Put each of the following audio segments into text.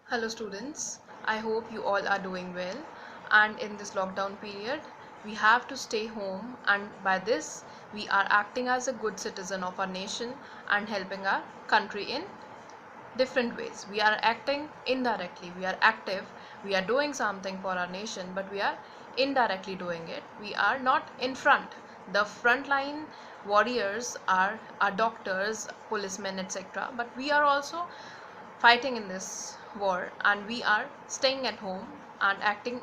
Hello students, I hope you all are doing well, and in this lockdown period we have to stay home, and by this we are acting as a good citizen of our nation and helping our country in different ways. We are acting indirectly, we are active, we are doing something for our nation, but we are indirectly doing it. We are not in front. The frontline warriors are our doctors, policemen, etc., but we are also fighting in this war, and we are staying at home and acting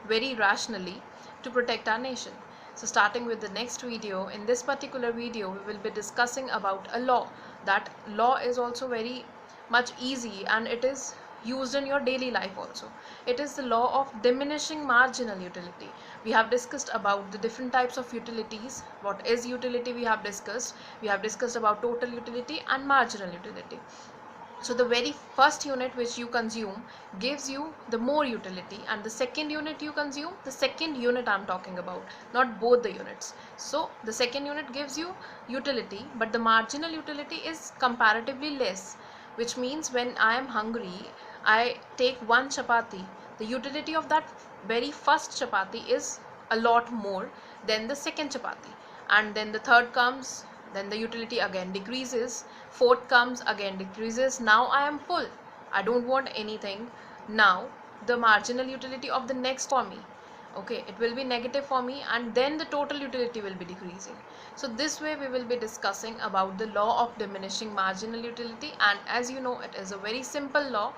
very rationally to protect our nation. So starting with the next video, in this particular video we will be discussing about a law. That law is also very much easy and it is used in your daily life also. It is the law of diminishing marginal utility. We have discussed about the different types of utilities. What is utility? We have discussed about total utility and marginal utility. So the very first unit which you consume gives you the more utility, and the second unit you consume, the second unit I'm talking about, not both the units. So the second unit gives you utility, but the marginal utility is comparatively less, which means when I am hungry, I take one chapati. The utility of that very first chapati is a lot more than the second chapati, and then the third comes, then the utility again decreases, fourth comes, again decreases. Now I am full, I don't want anything. Now the marginal utility of the next for me, okay, it will be negative for me, and then the total utility will be decreasing. So this way we will be discussing about the law of diminishing marginal utility, and as you know, it is a very simple law,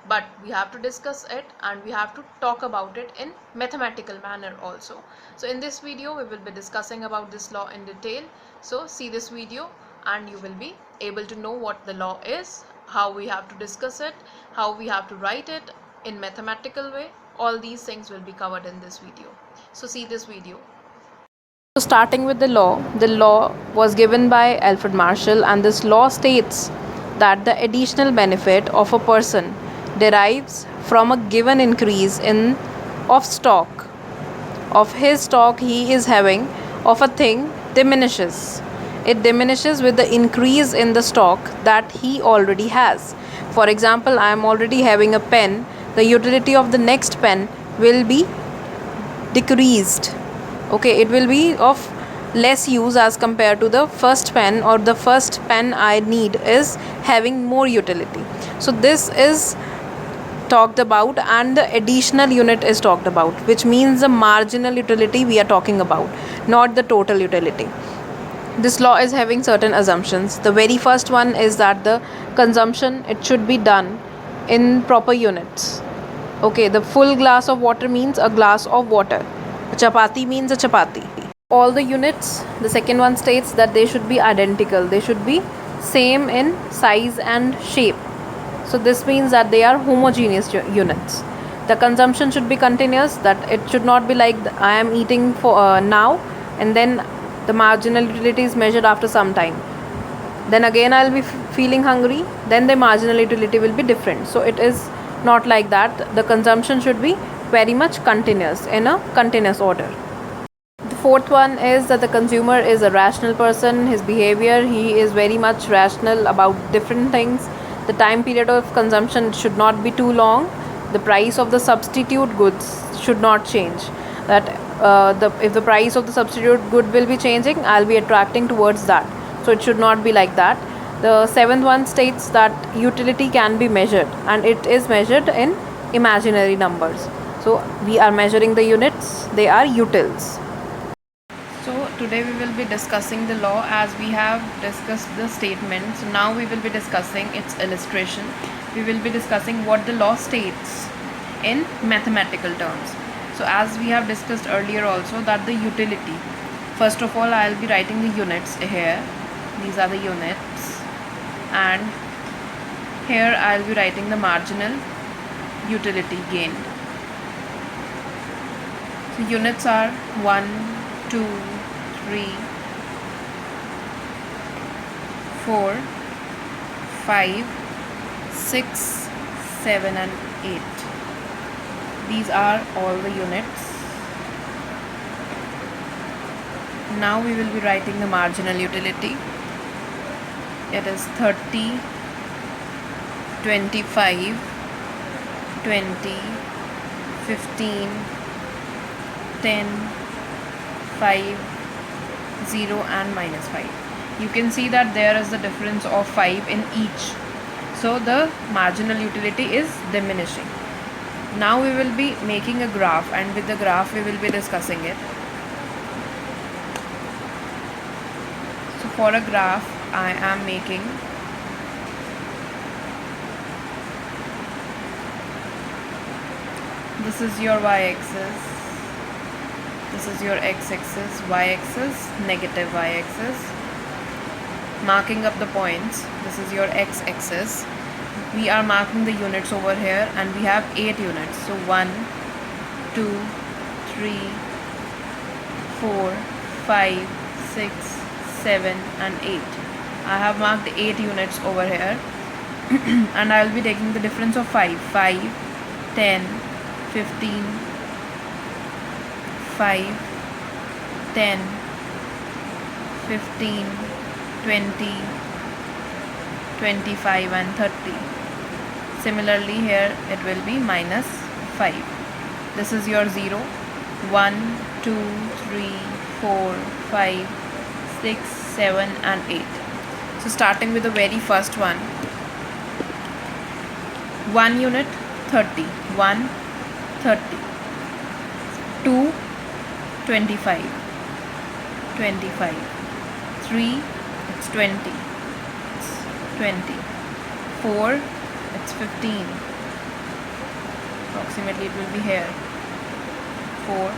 but we have to discuss it and we have to talk about it in mathematical manner also. So in this video we will be discussing about this law in detail. So see this video and you will be able to know what the law is, how we have to discuss it, how we have to write it in mathematical way. All these things will be covered in this video. So see this video. So starting with the law was given by Alfred Marshall, and this law states that the additional benefit of a person derives from a given increase in of stock of his stock he is having of a thing diminishes. It diminishes with the increase in the stock that he already has. For example, I am already having a pen, the utility of the next pen will be decreased. Okay, it will be of less use as compared to the first pen, or the first pen I need is having more utility. So this is talked about, and the additional unit is talked about, which means the marginal utility we are talking about, not the total utility. This law is having certain assumptions. The very first one is that the consumption, it should be done in proper units. Okay, the full glass of water means a glass of water, a chapati means a chapati. All the units, the second one states that they should be identical, they should be same in size and shape. So this means that they are homogeneous units. The consumption should be continuous, that it should not be like I am eating for now, and then the marginal utility is measured after some time, then again I'll be feeling hungry, then the marginal utility will be different. So it is not like that. The consumption should be very much continuous, in a continuous order. The fourth one is that the consumer is a rational person. His behavior, he is very much rational about different things. The time period of consumption should not be too long. The price of the substitute goods should not change. That if the price of the substitute good will be changing, I'll be attracting towards that. So it should not be like that. The seventh one states that utility can be measured, and it is measured in imaginary numbers. So we are measuring the units, they are utils. So today we will be discussing the law as we have discussed the statement. So now we will be discussing its illustration. We will be discussing what the law states in mathematical terms. So as we have discussed earlier also, that the utility, first of all I will be writing the units here. These are the units, and here I will be writing the marginal utility gained. So units are 1, 2, 3, 4, 5, 6, 7 and 8. These are all the units. Now we will be writing the marginal utility. It is 30, 25, 20, 15, 10, 5, 0 and -5. You can see that there is the difference of 5 in each. So the marginal utility is diminishing. Now we will be making a graph, and with the graph we will be discussing it. So for a graph I am making this is your y-axis, this is your x-axis, y-axis, negative y-axis, marking up the points. This is your x-axis. We are marking the units over here, and we have 8 units. So 1, 2, 3, 4, 5, 6, 7 and 8. I have marked 8 units over here and I will be taking the difference of 5, 10, 15, 5, 10, 15, 20, 25 and 30. Similarly here it will be -5. This is your 0, 1, 2, 3, 4, 5, 6, 7 and 8. So starting with the very first one, 1 unit 30, 1 30, 2 25, 25, 3 it's 20, it's 20, 4 it's 15, approximately it will be here, 4,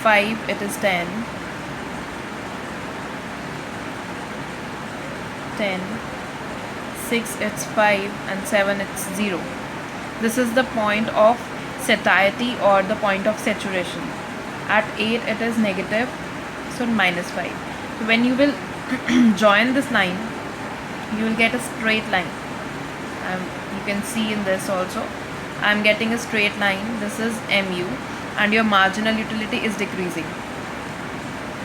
5 it is 10, 10, 6 it's 5 and 7 it's 0. This is the point of satiety or the point of saturation. At 8 it is negative, so -5. So when you will join this line, you will get a straight line. You can see in this also, I am getting a straight line. This is mu and your marginal utility is decreasing.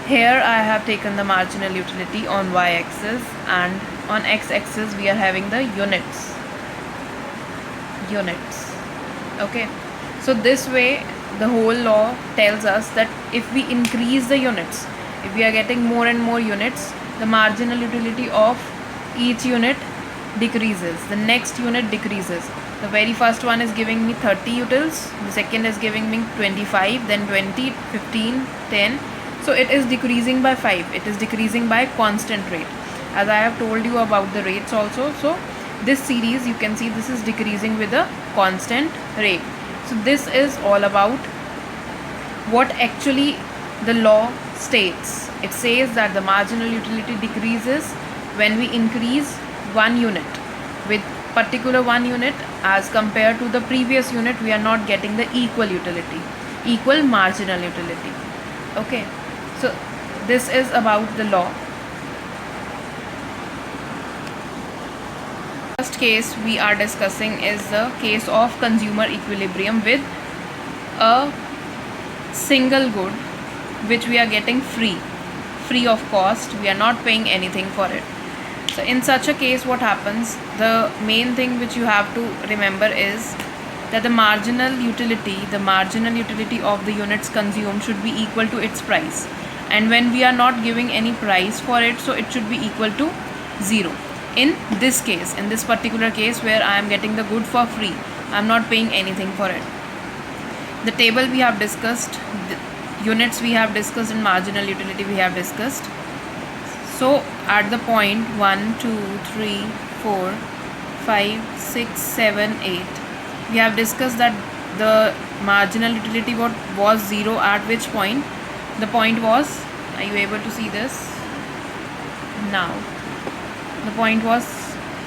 Here I have taken the marginal utility on y-axis, and on x-axis we are having the units. Okay, so this way the whole law tells us that if we increase the units, if we are getting more and more units, the marginal utility of each unit decreases, the next unit decreases. The very first one is giving me 30 utils, the second is giving me 25, then 20, 15, 10. So it is decreasing by 5, it is decreasing by constant rate, as I have told you about the rates also. So this series, you can see this is decreasing with a constant rate. So this is all about what actually the law states. It says that the marginal utility decreases when we increase 1 unit with particular 1 unit as compared to the previous unit. We are not getting the equal utility, equal marginal utility. Okay, so this is about the law. First case we are discussing is the case of consumer equilibrium with a single good which we are getting free of cost. We are not paying anything for it. So in such a case, what happens, the main thing which you have to remember is that the marginal utility of the units consumed should be equal to its price, and when we are not giving any price for it, so it should be equal to 0. In this case, in this particular case where I am getting the good for free, I am not paying anything for it. The table we have discussed, the units we have discussed, and marginal utility we have discussed. So at the point 1, 2, 3, 4, 5, 6, 7, 8, we have discussed that the marginal utility was 0 at which point? The point was, are you able to see this? Now the point was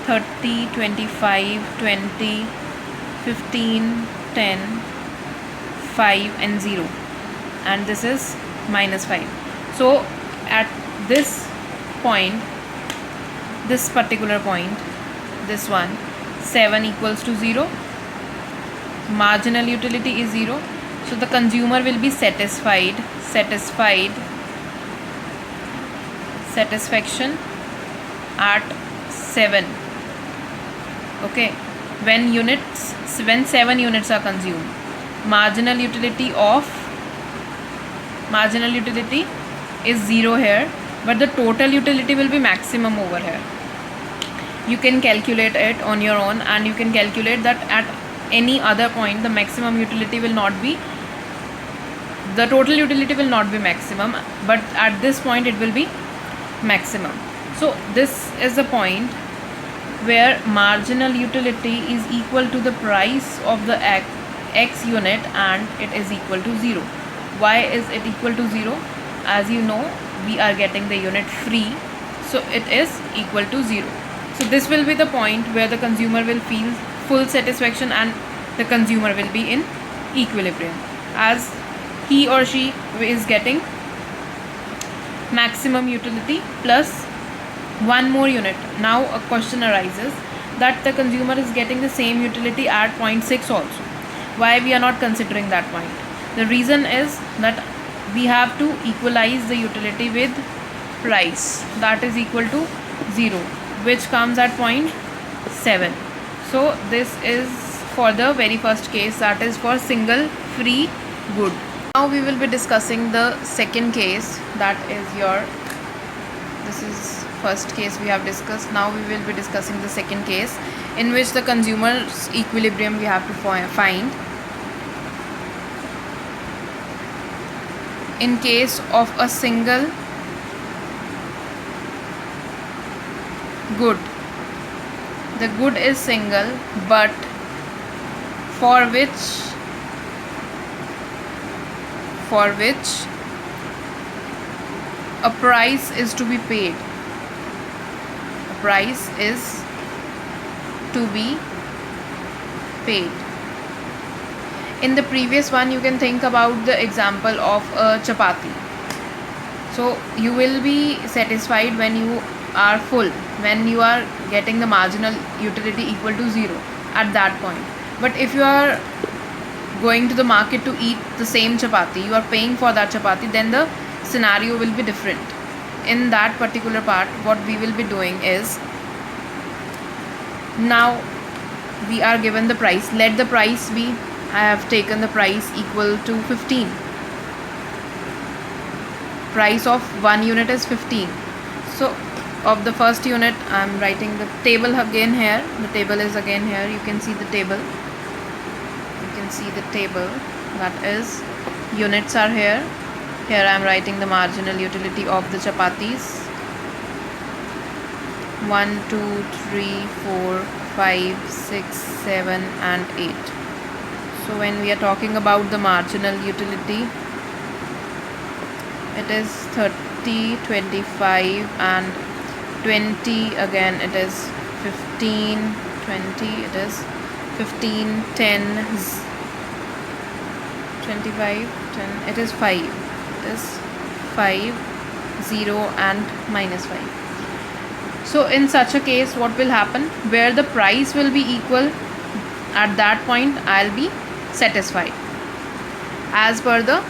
30, 25, 20, 15, 10, 5 and 0, and this is -5. So at this point, this particular point, this one, 7 equals to 0, marginal utility is 0, so the consumer will be satisfaction at 7. Okay, when 7 units are consumed, marginal utility is 0 here, but the total utility will be maximum over here. You can calculate it on your own, and you can calculate that at any other point the maximum utility will not be, the total utility will not be maximum, but at this point it will be maximum. So this is the point where marginal utility is equal to the price of the x unit, and it is equal to 0. Why is it equal to 0? As you know, we are getting the unit free, so it is equal to 0. So this will be the point where the consumer will feel full satisfaction and the consumer will be in equilibrium, as he or she is getting maximum utility plus one more unit. Now a question arises that the consumer is getting the same utility at point 6 also. Why we are not considering that point? The reason is that we have to equalize the utility with price, that is equal to 0, which comes at point 7. So this is for the very first case, that is for single free good. Now we will be discussing the second case, that is this is first case we have discussed. Now we will be discussing the second case, in which the consumer's equilibrium we have to find. In case of a single good, the good is single, but for which a price is to be paid. A price is to be paid. In the previous one, you can think about the example of a chapati. So you will be satisfied when you are full, when you are getting the marginal utility equal to 0 at that point. But if you are going to the market to eat the same chapati, you are paying for that chapati, then the scenario will be different. In that particular part, what we will be doing is, now we are given the price. Let the price be, I have taken the price equal to 15. Price of one unit is 15. So of the first unit, I am writing the table again here. The table is again here. You can see the table. That is, units are here. Here I am writing the marginal utility of the chapatis. 1, 2, 3, 4, 5, 6, 7 and 8. So when we are talking about the marginal utility, it is 30, 25 and 20. Again it is 15, 20, it is 15, 10, 25, 10, it is 5. It is 5, 0 and minus 5. So in such a case, what will happen? Where the price will be equal, at that point I'll be satisfied as per the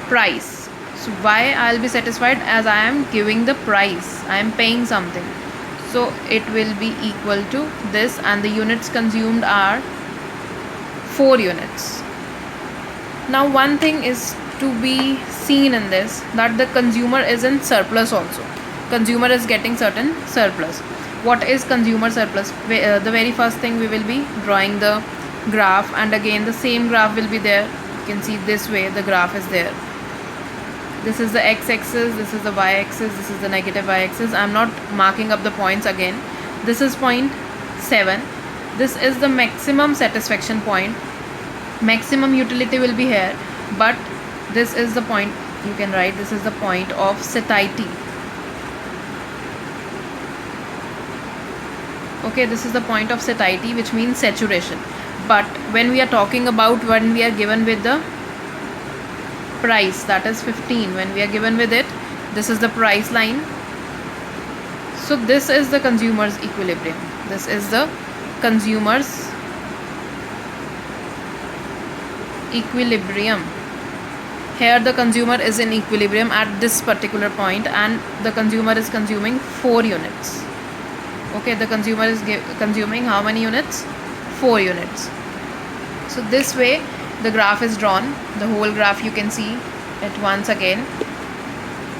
price. So why I'll be satisfied? As I am giving the price, I am paying something, so it will be equal to this, and the units consumed are 4 units. Now one thing is to be seen in this, that the consumer is in surplus also. Consumer is getting certain surplus. What is consumer surplus? The very first thing, we will be drawing the graph, and again the same graph will be there. You can see this way the graph is there. This is the x-axis, this is the y-axis, this is the negative y-axis. I am not marking up the points again. This is point 7. This is the maximum satisfaction point. Maximum utility will be here, but this is the point, you can write, this is the point of satiety. Okay, this is the point of satiety, which means saturation. But when we are talking about, when we are given with the price, that is 15, when we are given with it, this is the price line. So this is the consumer's equilibrium. This is the consumer's equilibrium. Here the consumer is in equilibrium at this particular point, and the consumer is consuming 4 units. Okay, the consumer is consuming how many units? 4 units. So this way the graph is drawn, the whole graph you can see it once again.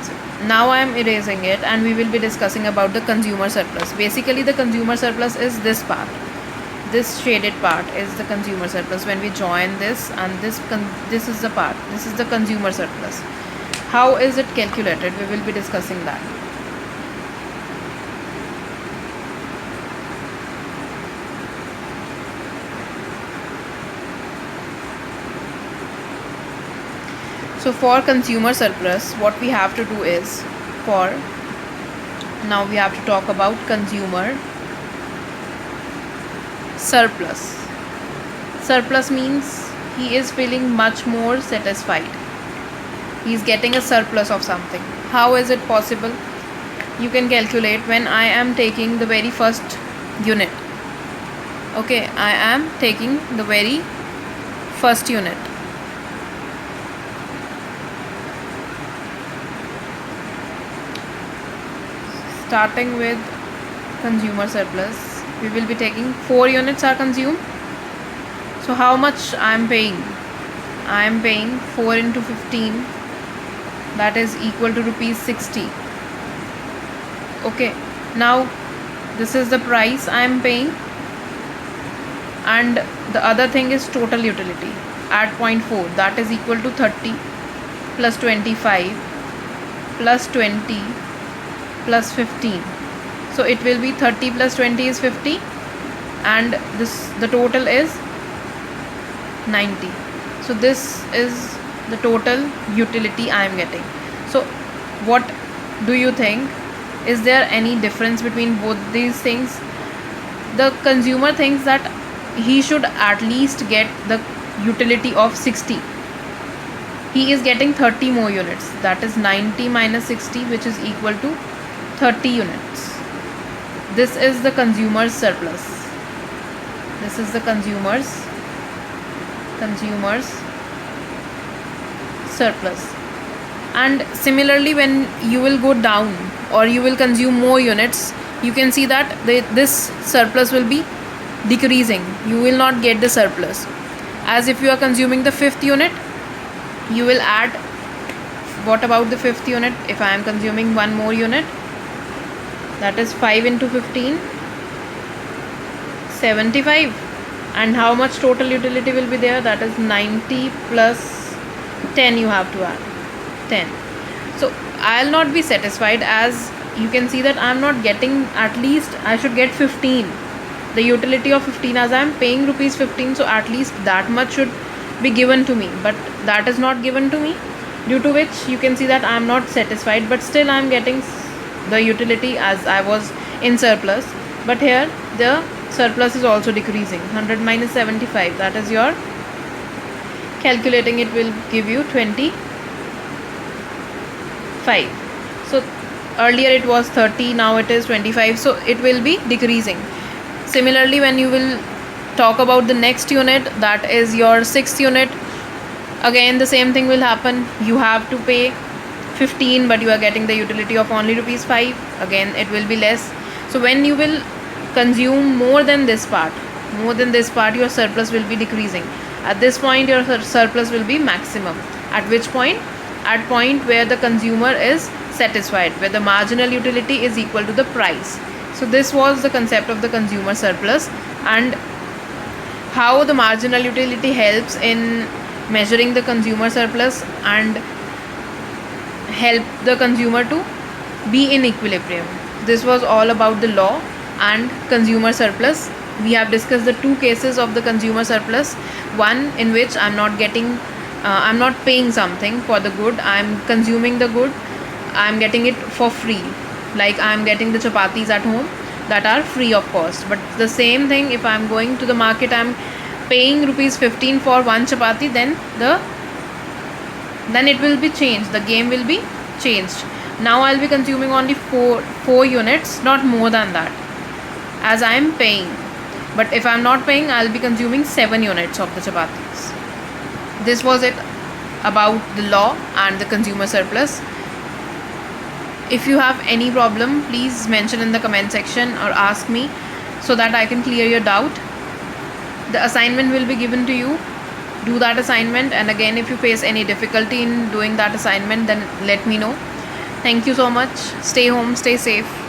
So now I am erasing it and we will be discussing about the consumer surplus. Basically the consumer surplus is this part. This shaded part is the consumer surplus. When we join this and this is the part, this is the consumer surplus. How is it calculated? We will be discussing that. So for consumer surplus, what we have to do is, now we have to talk about consumer surplus. Surplus means he is feeling much more satisfied. He is getting a surplus of something. How is it possible? You can calculate when I am taking the very first unit. Okay, I am taking the very first unit. Starting with consumer surplus, we will be taking 4 units are consumed. So how much I am paying? I am paying 4 into 15, that is equal to rupees 60. Okay, now this is the price I am paying, and the other thing is total utility at 0.4, that is equal to 30 plus 25 plus 20 plus 15. So it will be 30 plus 20 is 50, and the total is 90. So this is the total utility I am getting. So what do you think? Is there any difference between both these things? The consumer thinks that he should at least get the utility of 60. He is getting 30 more units, that is 90 minus 60, which is equal to 30 units. This is the consumer's surplus. This is the consumer's surplus. And similarly, when you will go down or you will consume more units, you can see that this surplus will be decreasing. You will not get the surplus. As if you are consuming the 5th unit, you will add, what about the 5th unit? If I am consuming one more unit, that is 5 into 15, 75. And how much total utility will be there? That is 90 plus 10 you have to add, 10. So I'll not be satisfied, as you can see that I'm not getting, at least I should get 15, the utility of 15, as I'm paying rupees 15. So at least that much should be given to me, but that is not given to me, due to which you can see that I'm not satisfied. But still I'm getting the utility as I was in surplus, but here the surplus is also decreasing. 100 minus 75, that is your calculating, it will give you 25. So earlier it was 30, now it is 25, so it will be decreasing. Similarly, when you will talk about the next unit, that is your 6th unit, again the same thing will happen. You have to pay 15, but you are getting the utility of only rupees 5. Again it will be less. So when you will consume more than this part, your surplus will be decreasing. At this point your surplus will be maximum. At which point? At point where the consumer is satisfied, where the marginal utility is equal to the price. So this was the concept of the consumer surplus, and how the marginal utility helps in measuring the consumer surplus and help the consumer to be in equilibrium. This was all about the law and consumer surplus. We have discussed the two cases of the consumer surplus. One in which I'm not paying something for the good, I'm consuming the good, I'm getting it for free, like I'm getting the chapatis at home that are free of cost. But the same thing, if I'm going to the market, I'm paying rupees 15 for one chapati, then it will be changed, the game will be changed. Now I'll be consuming only 4 units, not more than that, as I am paying. But if I'm not paying, I'll be consuming 7 units of the chapatis. This was it about the law and the consumer surplus. If you have any problem, please mention in the comment section or ask me so that I can clear your doubt. The assignment will be given to you. Do that assignment, and again, if you face any difficulty in doing that assignment, then let me know. Thank you so much. Stay home, stay safe.